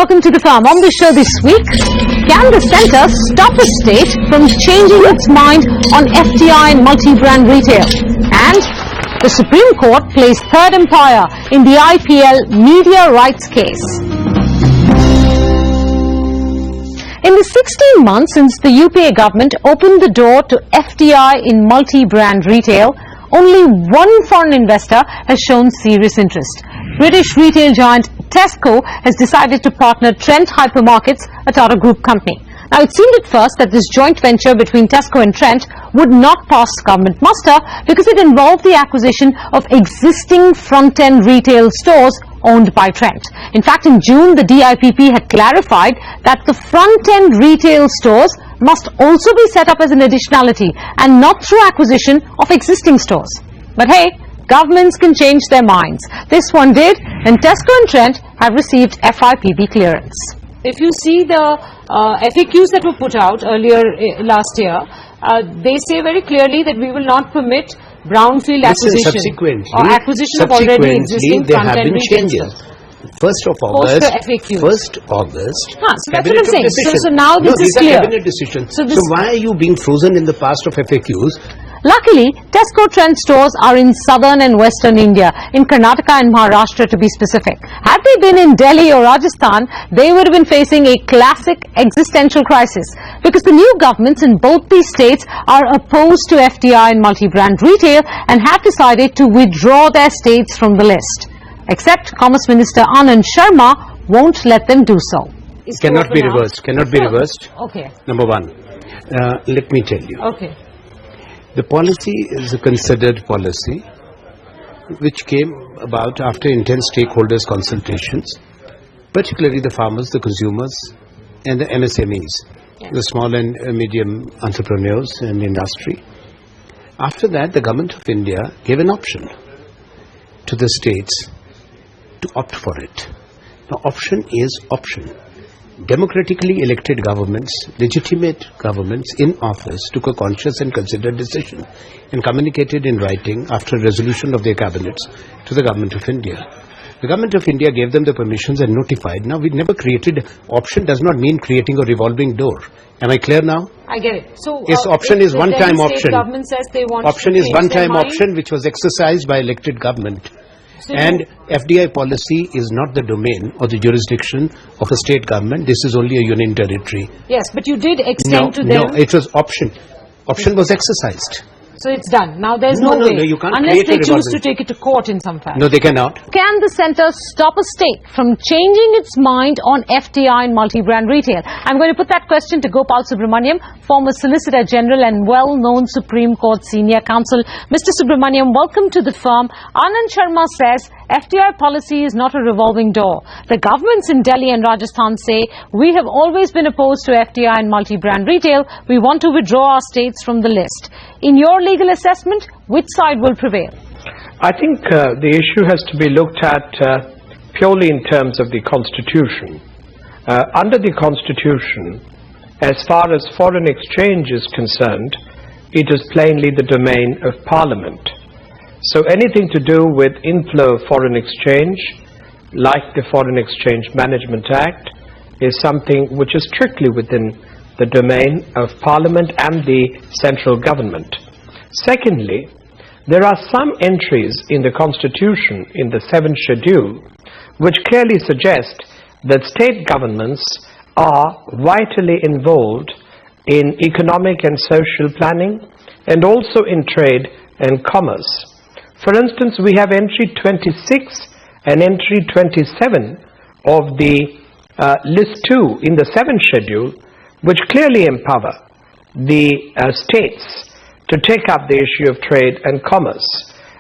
welcome to the farm. On the show this week, can the centre stop a state from changing its mind on FDI and multi-brand retail? And the Supreme Court plays third umpire in the IPL media rights case. In the 16 months since the UPA government opened the door to FDI in multi-brand retail, only one foreign investor has shown serious interest. British retail giant Tesco has decided to partner Trent Hypermarkets, a Tata Group company. Now, it seemed at first that this joint venture between Tesco and Trent would not pass government muster because it involved the acquisition of existing front-end retail stores owned by Trent. In fact, in June, the DIPP had clarified that the front-end retail stores must also be set up as an additionality and not through acquisition of existing stores. But hey, governments can change their minds. This one did, and Tesco and Trent have received FIPB clearance. If you see the FAQs that were put out earlier last year, they say very clearly that we will not permit brownfield acquisition or acquisition of already existing front-end retail stores. 1st of August, so that's what I'm saying. So now this is clear. Cabinet decision. So why are you being frozen in the past of FAQs? Luckily, Tesco Trent stores are in southern and western India, in Karnataka and Maharashtra to be specific. Had they been in Delhi or Rajasthan, they would have been facing a classic existential crisis because the new governments in both these states are opposed to FDI and multi-brand retail and have decided to withdraw their states from the list. Except Commerce Minister Anand Sharma won't let them do so. Cannot be reversed. Cannot be reversed. Okay. Number one, let me tell you. Okay. The policy is a considered policy which came about after intense stakeholders consultations, particularly the farmers, the consumers and the MSMEs, the small and medium entrepreneurs and industry. After that, the Government of India gave an option to the states to opt for it. Now, option is option. Democratically elected governments, legitimate governments in office took a conscious and considered decision and communicated in writing after resolution of their cabinets to the Government of India. The Government of India gave them the permissions and notified. Now, we never created, option does not mean creating a revolving door. Am I clear now? I get it. So, yes, option is one-time option. Government says they want option is one-time option which was exercised by elected government. And FDI policy is not the domain or the jurisdiction of a state government. This is only a union territory. Yes, but you did extend to them. No, it was option. Option was exercised. So it's done. Now there's no way. No, you can't unless they choose to take it to court in some fashion. No, they cannot. Can the centre stop a state from changing its mind on FDI and multi-brand retail? I'm going to put that question to Gopal Subramaniam, former Solicitor General and well-known Supreme Court Senior Counsel. Mr. Subramaniam, welcome to the firm. Anand Sharma says FDI policy is not a revolving door. The governments in Delhi and Rajasthan say we have always been opposed to FDI and multi-brand retail. We want to withdraw our states from the list. In your legal assessment, which side will prevail? I think the issue has to be looked at purely in terms of the Constitution. Under the Constitution, as far as foreign exchange is concerned, it is plainly the domain of Parliament. So anything to do with inflow of foreign exchange, like the Foreign Exchange Management Act, is something which is strictly within the domain of Parliament and the central government. Secondly, there are some entries in the Constitution, in the 7th Schedule, which clearly suggest that state governments are vitally involved in economic and social planning and also in trade and commerce. For instance, we have entry 26 and entry 27 of the list 2 in the 7th Schedule, which clearly empower the states to take up the issue of trade and commerce.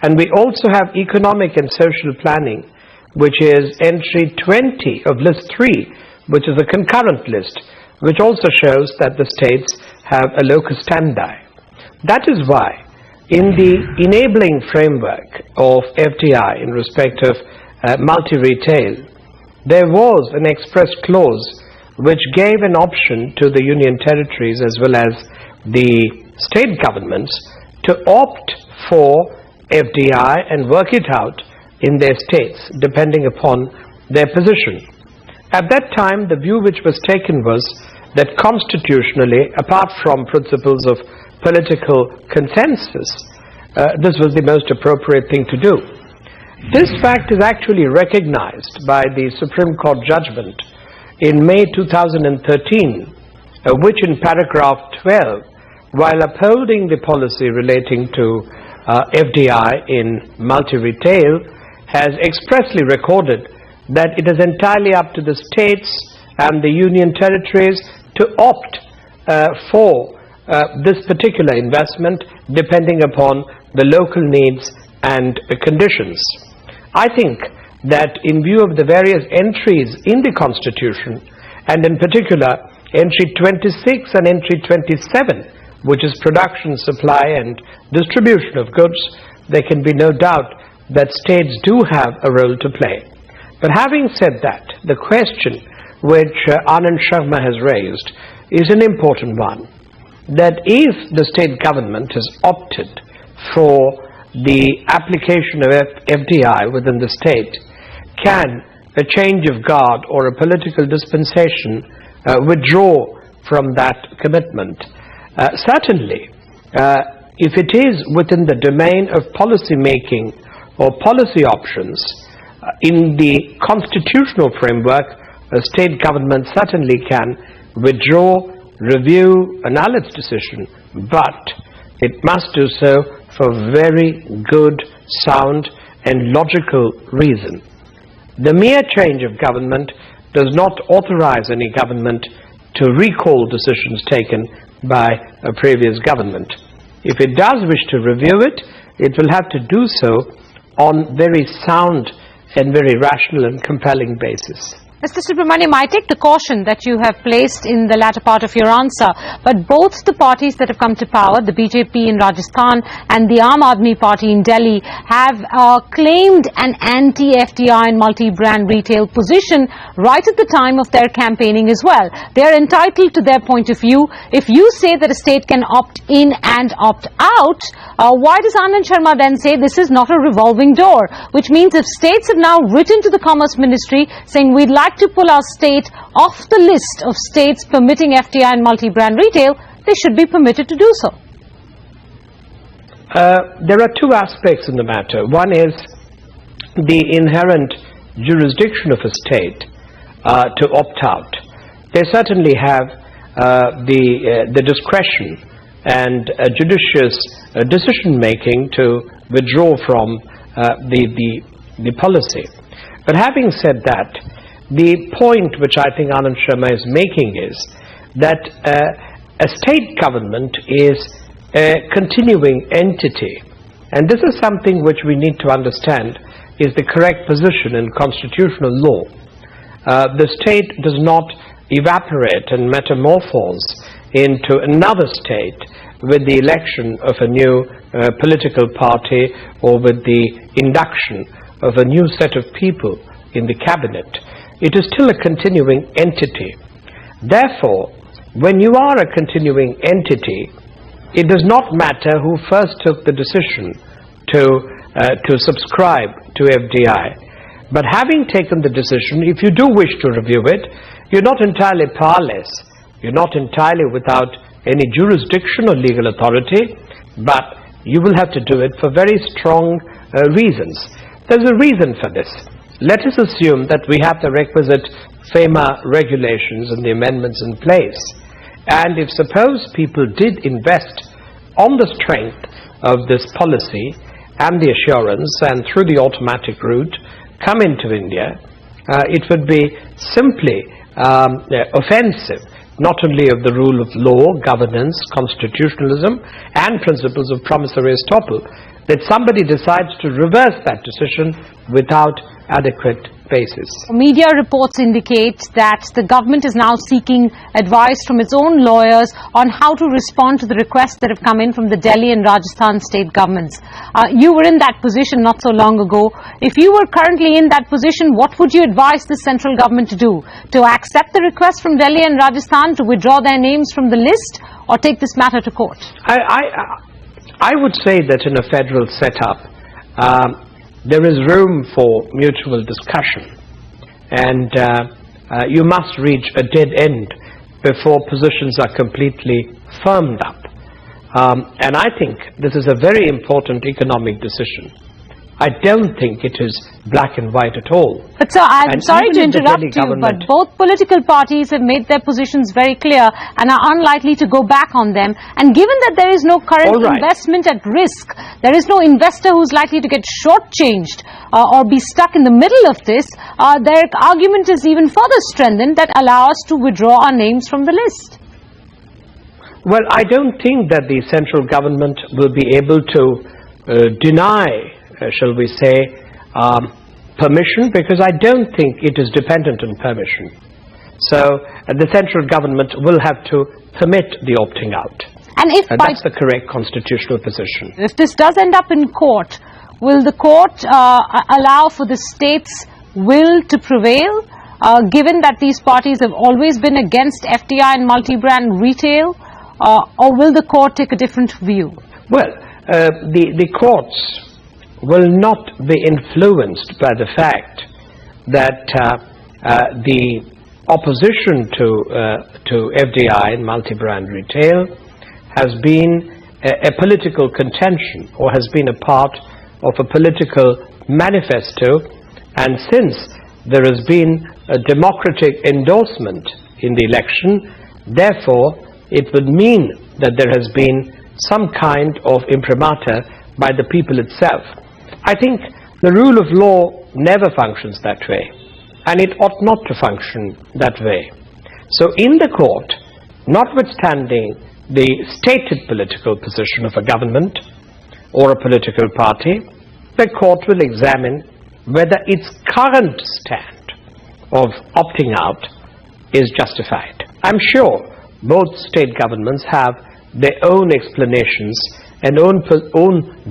And we also have economic and social planning, which is entry 20 of list 3, which is a concurrent list, which also shows that the states have a locus standi. That is why in the enabling framework of FDI in respect of multi-retail, there was an express clause which gave an option to the union territories as well as the state governments to opt for FDI and work it out in their states depending upon their position. At that time, the view which was taken was that constitutionally, apart from principles of political consensus, this was the most appropriate thing to do. This fact is actually recognized by the Supreme Court judgment in May 2013, which in paragraph 12, while upholding the policy relating to FDI in multi-retail, has expressly recorded that it is entirely up to the states and the union territories to opt for this particular investment depending upon the local needs and conditions. I think that in view of the various entries in the Constitution, and in particular entry 26 and entry 27, which is production, supply and distribution of goods, there can be no doubt that states do have a role to play. But having said that, the question which Anand Sharma has raised is an important one, that if the state government has opted for the application of FDI within the state, can a change of guard or a political dispensation withdraw from that commitment? Certainly, if it is within the domain of policy making or policy options, in the constitutional framework, a state government certainly can withdraw, review, annul its decision, but it must do so for very good, sound and logical reason. The mere change of government does not authorize any government to recall decisions taken by a previous government. If it does wish to review it, it will have to do so on very sound and very rational and compelling basis. Mr. Subramaniam, I take the caution that you have placed in the latter part of your answer, but both the parties that have come to power, the BJP in Rajasthan and the Aam Aadmi Party in Delhi, have claimed an anti-FDI and multi-brand retail position right at the time of their campaigning as well. They are entitled to their point of view. If you say that a state can opt in and opt out, why does Anand Sharma then say this is not a revolving door? Which means if states have now written to the Commerce Ministry saying we'd like to pull our state off the list of states permitting FDI and multi-brand retail, they should be permitted to do so. There are two aspects in the matter. One is the inherent jurisdiction of a state to opt out. They certainly have the discretion and judicious decision making to withdraw from the policy. But having said that, the point which I think Anand Sharma is making is that a state government is a continuing entity, and this is something which we need to understand is the correct position in constitutional law. The state does not evaporate and metamorphose into another state with the election of a new political party or with the induction of a new set of people in the cabinet. It is still a continuing entity. Therefore, when you are a continuing entity, it does not matter who first took the decision to subscribe to FDI. But having taken the decision, if you do wish to review it, you're not entirely powerless. You're not entirely without any jurisdiction or legal authority, but you will have to do it for very strong reasons. There's a reason for this. Let us assume that we have the requisite FEMA regulations and the amendments in place. And if suppose people did invest on the strength of this policy and the assurance and through the automatic route come into India, it would be simply offensive not only of the rule of law, governance, constitutionalism and principles of promissory estoppel, that somebody decides to reverse that decision without adequate basis. Media reports indicate that the government is now seeking advice from its own lawyers on how to respond to the requests that have come in from the Delhi and Rajasthan state governments. You were in that position not so long ago. If you were currently in that position, what would you advise the central government to do? To accept the request from Delhi and Rajasthan to withdraw their names from the list, or take this matter to court? I would say that in a federal setup, there is room for mutual discussion, and you must reach a dead end before positions are completely firmed up. And I think this is a very important economic decision. I don't think it is black and white at all. But sir, I'm And sorry to even if the interrupt Delhi you, but government- both political parties have made their positions very clear and are unlikely to go back on them. And given that there is no current All right. investment at risk, there is no investor who's likely to get shortchanged or be stuck in the middle of this, their argument is even further strengthened that allow us to withdraw our names from the list. Well, I don't think that the central government will be able to deny, shall we say, permission, because I don't think it is dependent on permission. So the central government will have to permit the opting out. And if by That's the correct constitutional position. if this does end up in court, will the court allow for the state's will to prevail, given that these parties have always been against FDI and multi-brand retail, or will the court take a different view? Well, the courts will not be influenced by the fact that the opposition to FDI and multi-brand retail has been a political contention or has been a part of a political manifesto, and since there has been a democratic endorsement in the election, therefore it would mean that there has been some kind of imprimatur by the people itself. I think the rule of law never functions that way, and it ought not to function that way. So in the court, notwithstanding the stated political position of a government or a political party, the court will examine whether its current stand of opting out is justified. I'm sure both state governments have their own explanations and own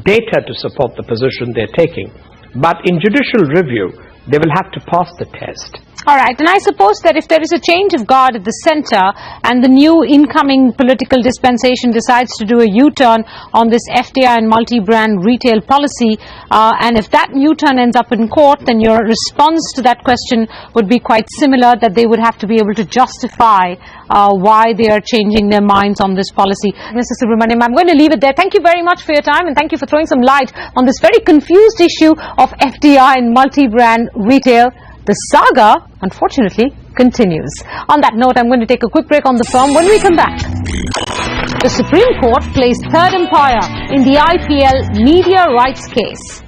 data to support the position they're taking. But in judicial review, they will have to pass the test. All right, and I suppose that if there is a change of guard at the center and the new incoming political dispensation decides to do a U-turn on this FDI and multi-brand retail policy, and if that U-turn ends up in court, then your response to that question would be quite similar, that they would have to be able to justify why they are changing their minds on this policy. Mr. Subramaniam, I'm going to leave it there. Thank you very much for your time, and thank you for throwing some light on this very confused issue of FDI and multi-brand retail. The saga, unfortunately, continues. On that note, I'm going to take a quick break on the firm. When we come back, the Supreme Court plays third umpire in the IPL media rights case.